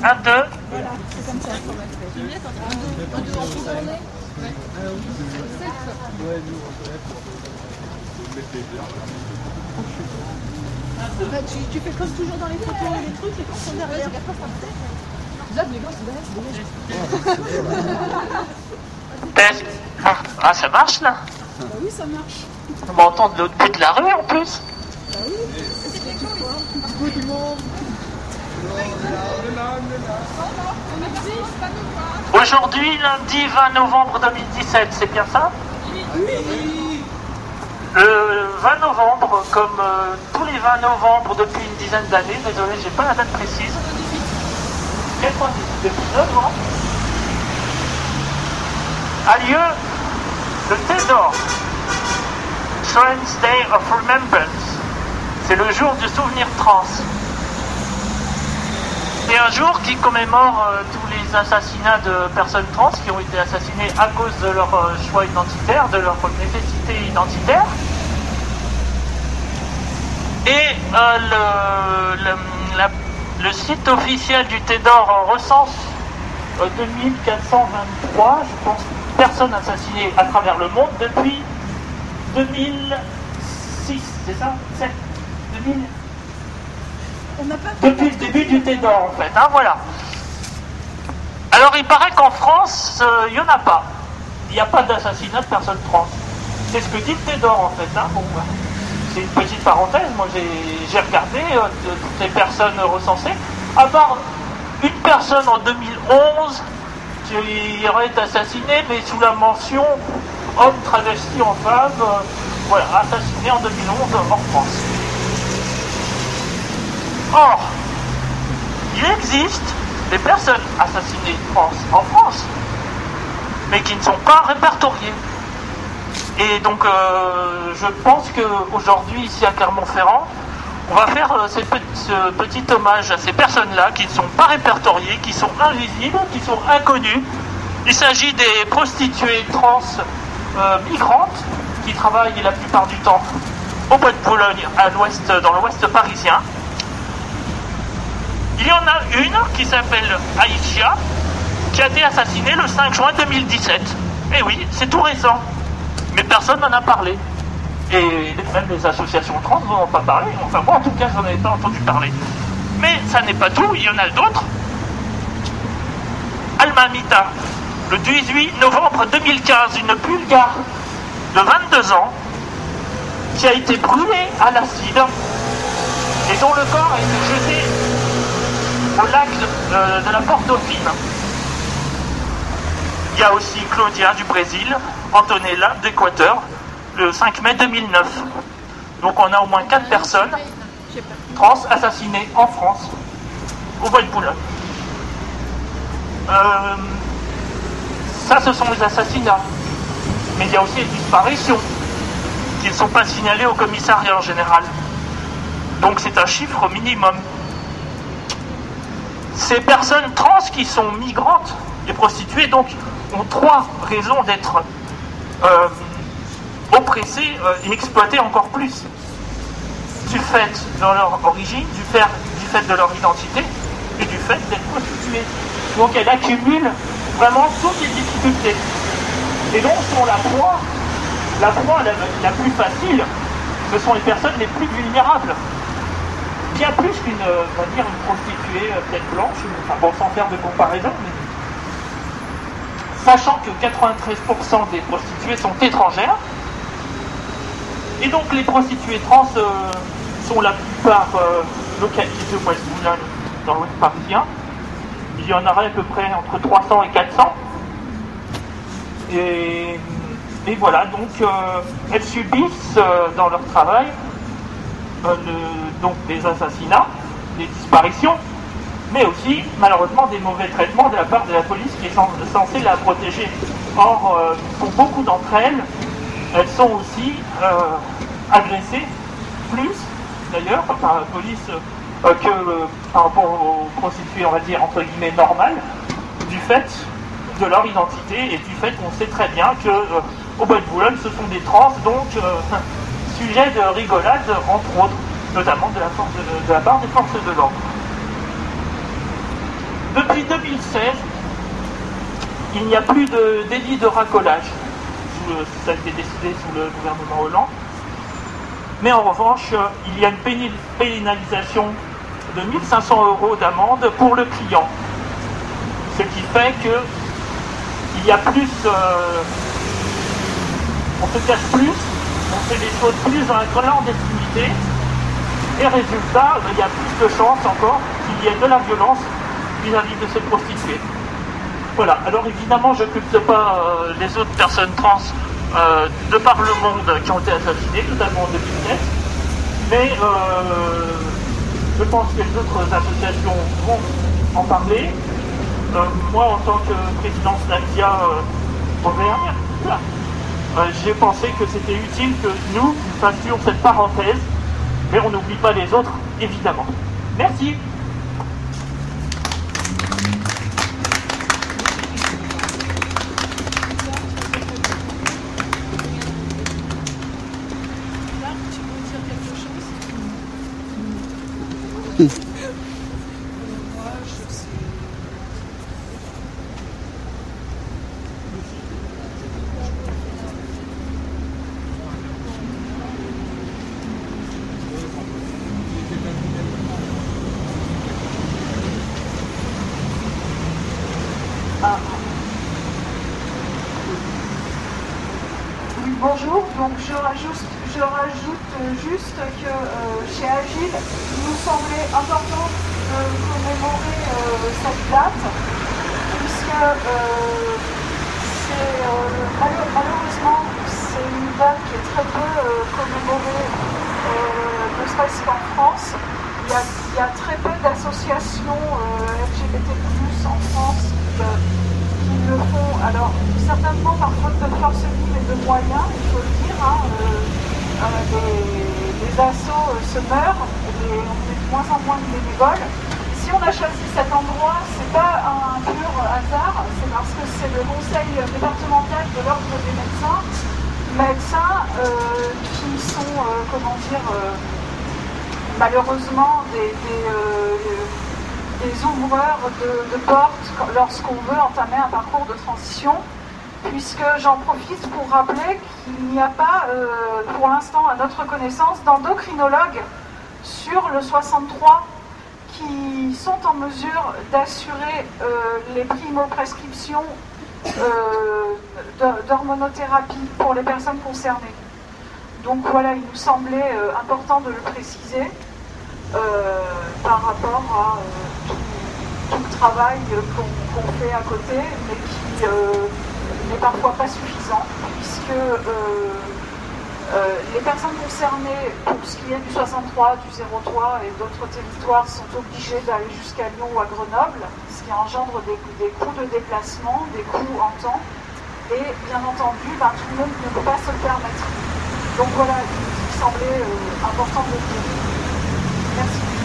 1, 2. Voilà, c'est comme ça. Un, deux, en tournée. Bah, tu fais comme toujours dans les photos et les trucs, les gens sont derrière. Test. Ah, ça marche là? Bah oui, ça marche. On m'entend de l'autre bout de la rue en plus. Bah oui. Good monde. Aujourd'hui, lundi 20 novembre 2017, c'est bien ça? Oui. Le 20 novembre, comme tous les 20 novembre depuis une dizaine d'années, désolé, j'ai pas la date précise. 98, depuis 9 ans, a lieu le TEDor, Trans Day of Remembrance. C'est le jour du souvenir trans. C'est un jour qui commémore tous les assassinats de personnes trans qui ont été assassinées à cause de leur choix identitaire, de leur nécessité identitaire. Et le site officiel du TEDor recense 2423, je pense, personnes assassinées à travers le monde depuis 2006, c'est ça? 7 2000 Depuis le début du TEDor en fait, hein, voilà. Alors il paraît qu'en France, il n'y en a pas. Il n'y a pas d'assassinat de personnes trans. C'est ce que dit le TEDor en fait. Hein. Bon, c'est une petite parenthèse, moi j'ai regardé toutes les personnes recensées, à part une personne en 2011 qui aurait été assassinée, mais sous la mention homme travesti en femme, voilà, assassiné en 2011 en France. Or, il existe des personnes assassinées trans en France, mais qui ne sont pas répertoriées. Et donc, je pense qu'aujourd'hui, ici à Clermont-Ferrand, on va faire ce petit hommage à ces personnes-là qui ne sont pas répertoriées, qui sont invisibles, qui sont inconnues. Il s'agit des prostituées trans migrantes qui travaillent la plupart du temps au Bois de Boulogne, à l'ouest, dans l'ouest parisien. Il y en a une qui s'appelle Aïcha, qui a été assassinée le 5 juin 2017. Et oui, c'est tout récent. Mais personne n'en a parlé. Et même les associations trans n'en ont pas parlé. Enfin, moi, en tout cas, je n'en avais pas entendu parler. Mais ça n'est pas tout, il y en a d'autres. Alma Mita, le 18 novembre 2015, une Bulgare de 22 ans qui a été brûlée à l'acide et dont le corps a été jeté au lac de la Portofine. Il y a aussi Claudia du Brésil, Antonella d'Équateur, le 5 mai 2009. Donc on a au moins 4 personnes trans assassinées en France, au Bois de Boulogne. Ça, ce sont les assassinats. Mais il y a aussi les disparitions qui ne sont pas signalées au commissariat en général. Donc c'est un chiffre minimum. Ces personnes trans qui sont migrantes et prostituées donc ont 3 raisons d'être oppressées et exploitées encore plus. Du fait de leur origine, du fait de leur identité et du fait d'être prostituées. Donc elles accumulent vraiment toutes les difficultés. Et donc sont la proie la plus facile, ce sont les personnes les plus vulnérables. Bien plus qu'une, on va dire, une prostituée peut-être blanche, enfin bon, sans faire de comparaison, mais sachant que 93% des prostituées sont étrangères, et donc les prostituées trans sont la plupart localisées au Ouest Boulogne, dans l'Ouest parisien. Il y en aurait à peu près entre 300 et 400. Et voilà, donc elles subissent dans leur travail donc des assassinats, des disparitions, mais aussi malheureusement des mauvais traitements de la part de la police qui est censée la protéger. Or, pour beaucoup d'entre elles, elles sont aussi agressées, plus d'ailleurs par la police que par rapport aux prostituées, on va dire entre guillemets normales, du fait de leur identité et du fait qu'on sait très bien que au Bois de Boulogne, ce sont des trans, donc sujet de rigolade, entre autres, notamment de la part des forces de l'ordre. Depuis 2016, il n'y a plus de délit de racolage. Ça a été décidé sous le gouvernement Hollande. Mais en revanche, il y a une pénalisation de 1 500 € d'amende pour le client. Ce qui fait qu'il y a plus... on se cache plus, on fait des choses plus dans la clandestinité. Et résultat, il y a plus de chances encore qu'il y ait de la violence vis-à-vis de ces prostituées. Voilà, alors évidemment je ne culpe pas les autres personnes trans de par le monde qui ont été assassinées, notamment en 2007, mais je pense que les autres associations vont en parler. Moi en tant que président Snaxia Auvergne, voilà, j'ai pensé que c'était utile que nous fassions cette parenthèse, mais on n'oublie pas les autres, évidemment. Merci. Oui, bonjour, donc je rajoute juste que chez Agile, il nous semblait important de commémorer cette date, puisque malheureusement c'est une date qui est très peu commémorée, ne serait-ce qu'en France. Il y a très peu d'associations LGBT+ en France qui le font, alors certainement par faute de force vive et de moyens, il faut le dire, les assos se meurent et on est de moins en moins de bénévoles. Si on a choisi cet endroit, c'est pas un pur hasard, c'est parce que c'est le conseil départemental de l'ordre des médecins qui sont, malheureusement des ouvreurs de portes lorsqu'on veut entamer un parcours de transition, puisque j'en profite pour rappeler qu'il n'y a pas, pour l'instant, à notre connaissance, d'endocrinologues sur le 63 qui sont en mesure d'assurer les primo-prescriptions d'hormonothérapie pour les personnes concernées. Donc voilà, il nous semblait important de le préciser par rapport à tout le travail qu'on fait à côté, mais qui n'est parfois pas suffisant, puisque les personnes concernées, pour ce qui est du 63, du 03 et d'autres territoires, sont obligées d'aller jusqu'à Lyon ou à Grenoble, ce qui engendre des coûts de déplacement, des coûts en temps, et bien entendu, tout le monde ne peut pas se le permettre. Donc voilà, il semblait important de le dire. Merci.